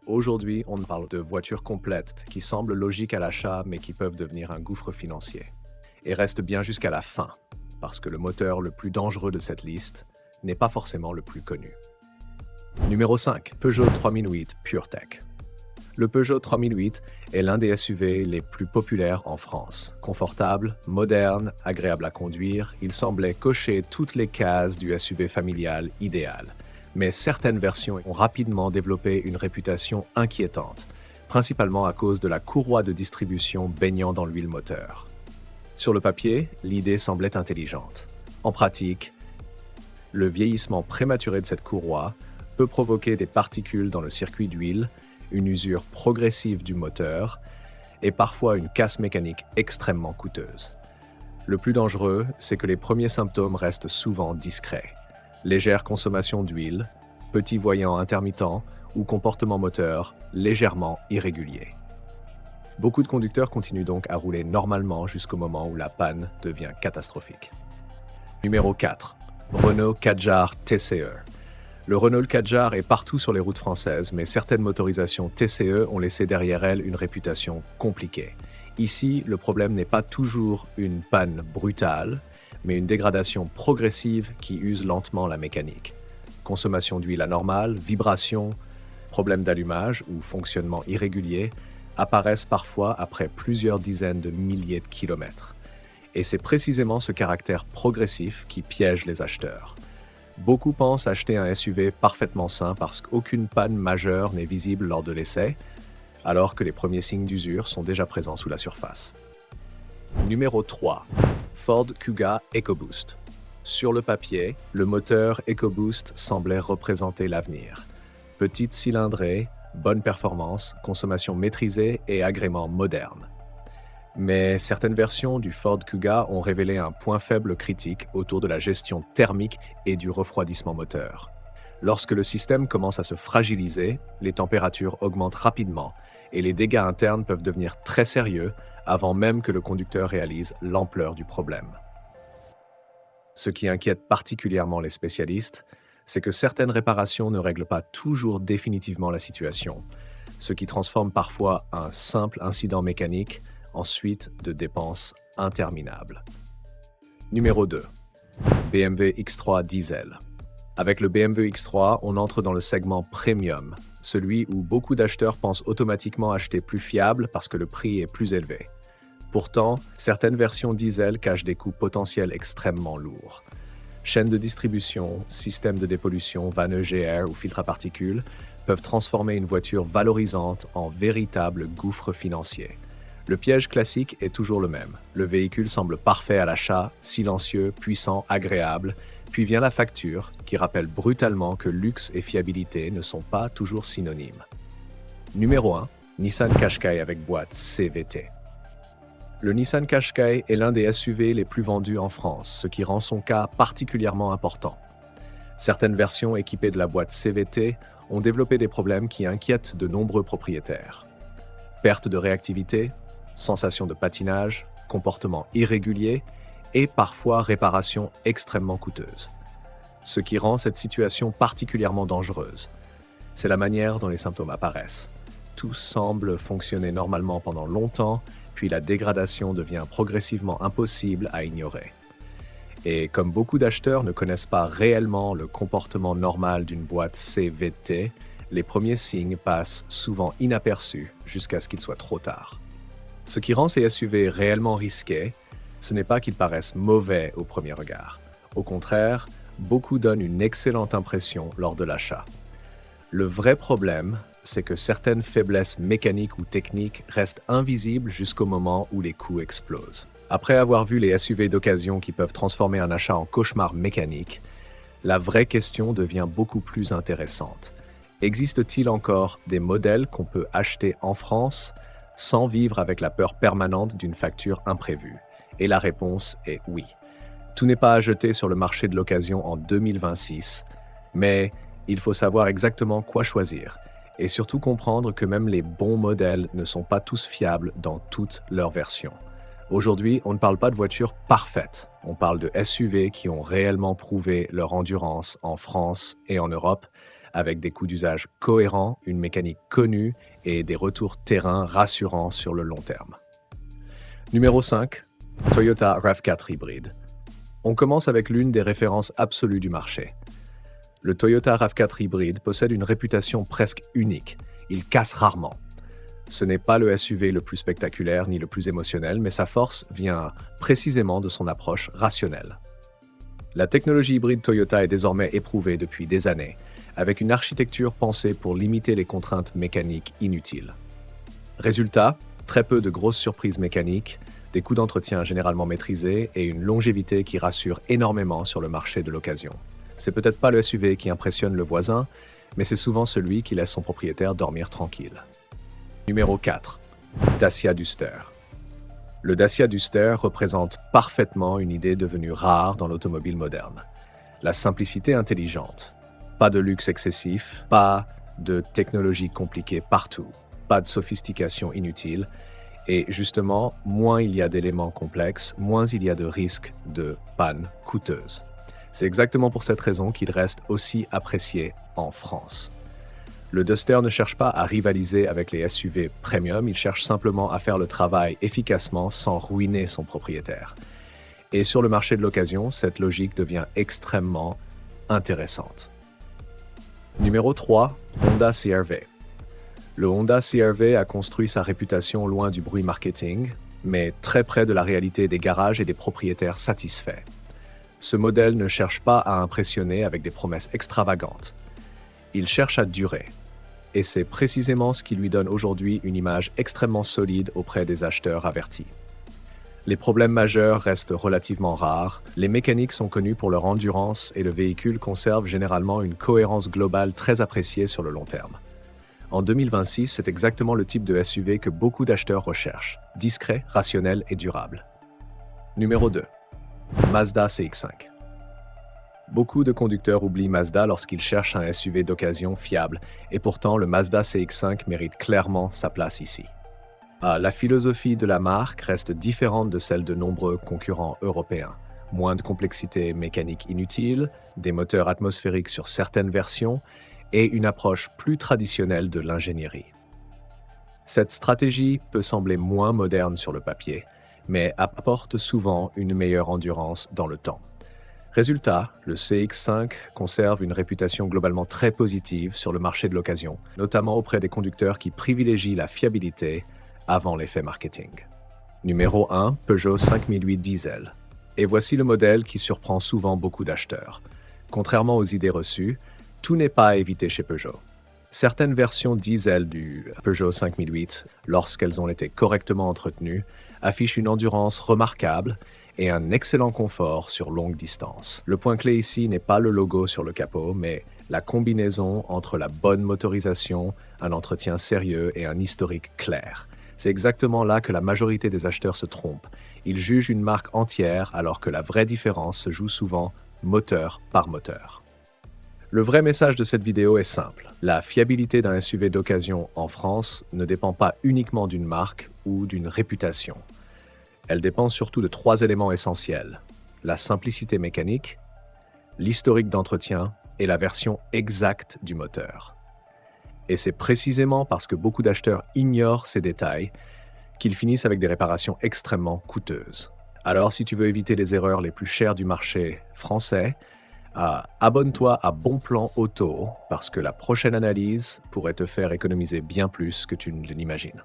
Aujourd'hui, on parle de voitures complètes qui semblent logiques à l'achat mais qui peuvent devenir un gouffre financier. Et restent bien jusqu'à la fin, parce que le moteur le plus dangereux de cette liste n'est pas forcément le plus connu. Numéro 5, Peugeot 3008 PureTech. Le Peugeot 3008 est l'un des SUV les plus populaires en France. Confortable, moderne, agréable à conduire, il semblait cocher toutes les cases du SUV familial idéal. Mais certaines versions ont rapidement développé une réputation inquiétante, principalement à cause de la courroie de distribution baignant dans l'huile moteur. Sur le papier, l'idée semblait intelligente. En pratique, le vieillissement prématuré de cette courroie peut provoquer des particules dans le circuit d'huile, une usure progressive du moteur et parfois une casse mécanique extrêmement coûteuse. Le plus dangereux, c'est que les premiers symptômes restent souvent discrets. Légère consommation d'huile, petit voyant intermittent ou comportement moteur légèrement irrégulier. Beaucoup de conducteurs continuent donc à rouler normalement jusqu'au moment où la panne devient catastrophique. Numéro 4. Renault Kadjar TCE. Le Renault Kadjar est partout sur les routes françaises, mais certaines motorisations TCE ont laissé derrière elles une réputation compliquée. Ici, le problème n'est pas toujours une panne brutale, mais une dégradation progressive qui use lentement la mécanique. Consommation d'huile anormale, vibrations, problèmes d'allumage ou fonctionnement irrégulier apparaissent parfois après plusieurs dizaines de milliers de kilomètres. Et c'est précisément ce caractère progressif qui piège les acheteurs. Beaucoup pensent acheter un SUV parfaitement sain parce qu'aucune panne majeure n'est visible lors de l'essai, alors que les premiers signes d'usure sont déjà présents sous la surface. Numéro 3. Ford Kuga EcoBoost. Sur le papier, le moteur EcoBoost semblait représenter l'avenir. Petite cylindrée, bonne performance, consommation maîtrisée et agrément moderne. Mais certaines versions du Ford Kuga ont révélé un point faible critique autour de la gestion thermique et du refroidissement moteur. Lorsque le système commence à se fragiliser, les températures augmentent rapidement et les dégâts internes peuvent devenir très sérieux avant même que le conducteur réalise l'ampleur du problème. Ce qui inquiète particulièrement les spécialistes, c'est que certaines réparations ne règlent pas toujours définitivement la situation, ce qui transforme parfois un simple incident mécanique en suite de dépenses interminables. Numéro 2. BMW X3 Diesel. Avec le BMW X3, on entre dans le segment premium, celui où beaucoup d'acheteurs pensent automatiquement acheter plus fiable parce que le prix est plus élevé. Pourtant, certaines versions diesel cachent des coûts potentiels extrêmement lourds. Chaîne de distribution, système de dépollution, vannes EGR ou filtres à particules peuvent transformer une voiture valorisante en véritable gouffre financier. Le piège classique est toujours le même. Le véhicule semble parfait à l'achat, silencieux, puissant, agréable, puis vient la facture qui rappelle brutalement que luxe et fiabilité ne sont pas toujours synonymes. Numéro 1. Nissan Qashqai avec boîte CVT. Le Nissan Qashqai est l'un des SUV les plus vendus en France, ce qui rend son cas particulièrement important. Certaines versions équipées de la boîte CVT ont développé des problèmes qui inquiètent de nombreux propriétaires. Perte de réactivité, sensation de patinage, comportement irrégulier et parfois réparation extrêmement coûteuse. Ce qui rend cette situation particulièrement dangereuse, c'est la manière dont les symptômes apparaissent. Tout semble fonctionner normalement pendant longtemps, puis la dégradation devient progressivement impossible à ignorer. Et comme beaucoup d'acheteurs ne connaissent pas réellement le comportement normal d'une boîte CVT, les premiers signes passent souvent inaperçus jusqu'à ce qu'il soit trop tard. Ce qui rend ces SUV réellement risqués, ce n'est pas qu'ils paraissent mauvais au premier regard. Au contraire, beaucoup donnent une excellente impression lors de l'achat. Le vrai problème, c'est que certaines faiblesses mécaniques ou techniques restent invisibles jusqu'au moment où les coûts explosent. Après avoir vu les SUV d'occasion qui peuvent transformer un achat en cauchemar mécanique, la vraie question devient beaucoup plus intéressante. Existe-t-il encore des modèles qu'on peut acheter en France sans vivre avec la peur permanente d'une facture imprévue? Et la réponse est oui. Tout n'est pas à jeter sur le marché de l'occasion en 2026, mais il faut savoir exactement quoi choisir et surtout comprendre que même les bons modèles ne sont pas tous fiables dans toutes leurs versions. Aujourd'hui, on ne parle pas de voitures parfaites, on parle de SUV qui ont réellement prouvé leur endurance en France et en Europe, avec des coûts d'usage cohérents, une mécanique connue et des retours terrain rassurants sur le long terme. Numéro 5, Toyota RAV4 hybride. On commence avec l'une des références absolues du marché. Le Toyota RAV4 hybride possède une réputation presque unique. Il casse rarement. Ce n'est pas le SUV le plus spectaculaire ni le plus émotionnel, mais sa force vient précisément de son approche rationnelle. La technologie hybride Toyota est désormais éprouvée depuis des années, avec une architecture pensée pour limiter les contraintes mécaniques inutiles. Résultat, très peu de grosses surprises mécaniques, des coûts d'entretien généralement maîtrisés et une longévité qui rassure énormément sur le marché de l'occasion. C'est peut-être pas le SUV qui impressionne le voisin, mais c'est souvent celui qui laisse son propriétaire dormir tranquille. Numéro 4. Dacia Duster. Le Dacia Duster représente parfaitement une idée devenue rare dans l'automobile moderne. La simplicité intelligente. Pas de luxe excessif, pas de technologie compliquée partout, pas de sophistication inutile. Et justement, moins il y a d'éléments complexes, moins il y a de risques de panne coûteuse. C'est exactement pour cette raison qu'il reste aussi apprécié en France. Le Duster ne cherche pas à rivaliser avec les SUV premium, il cherche simplement à faire le travail efficacement sans ruiner son propriétaire. Et sur le marché de l'occasion, cette logique devient extrêmement intéressante. Numéro 3, Honda CR-V. Le Honda CR-V a construit sa réputation loin du bruit marketing, mais très près de la réalité des garages et des propriétaires satisfaits. Ce modèle ne cherche pas à impressionner avec des promesses extravagantes. Il cherche à durer. Et c'est précisément ce qui lui donne aujourd'hui une image extrêmement solide auprès des acheteurs avertis. Les problèmes majeurs restent relativement rares, les mécaniques sont connus pour leur endurance et le véhicule conserve généralement une cohérence globale très appréciée sur le long terme. En 2026, c'est exactement le type de SUV que beaucoup d'acheteurs recherchent, discret, rationnel et durable. Numéro 2. Mazda CX-5. Beaucoup de conducteurs oublient Mazda lorsqu'ils cherchent un SUV d'occasion fiable, et pourtant le Mazda CX-5 mérite clairement sa place ici. La philosophie de la marque reste différente de celle de nombreux concurrents européens. Moins de complexité mécanique inutile, des moteurs atmosphériques sur certaines versions, et une approche plus traditionnelle de l'ingénierie. Cette stratégie peut sembler moins moderne sur le papier, mais apporte souvent une meilleure endurance dans le temps. Résultat, le CX-5 conserve une réputation globalement très positive sur le marché de l'occasion, notamment auprès des conducteurs qui privilégient la fiabilité avant l'effet marketing. Numéro 1, Peugeot 5008 Diesel. Et voici le modèle qui surprend souvent beaucoup d'acheteurs. Contrairement aux idées reçues, tout n'est pas à éviter chez Peugeot. Certaines versions diesel du Peugeot 5008, lorsqu'elles ont été correctement entretenues, affichent une endurance remarquable et un excellent confort sur longue distance. Le point clé ici n'est pas le logo sur le capot, mais la combinaison entre la bonne motorisation, un entretien sérieux et un historique clair. C'est exactement là que la majorité des acheteurs se trompent. Ils jugent une marque entière alors que la vraie différence se joue souvent moteur par moteur. Le vrai message de cette vidéo est simple. La fiabilité d'un SUV d'occasion en France ne dépend pas uniquement d'une marque ou d'une réputation. Elle dépend surtout de 3 éléments essentiels. La simplicité mécanique, l'historique d'entretien et la version exacte du moteur. Et c'est précisément parce que beaucoup d'acheteurs ignorent ces détails qu'ils finissent avec des réparations extrêmement coûteuses. Alors si tu veux éviter les erreurs les plus chères du marché français, abonne-toi à Bon Plan Auto parce que la prochaine analyse pourrait te faire économiser bien plus que tu ne l'imagines.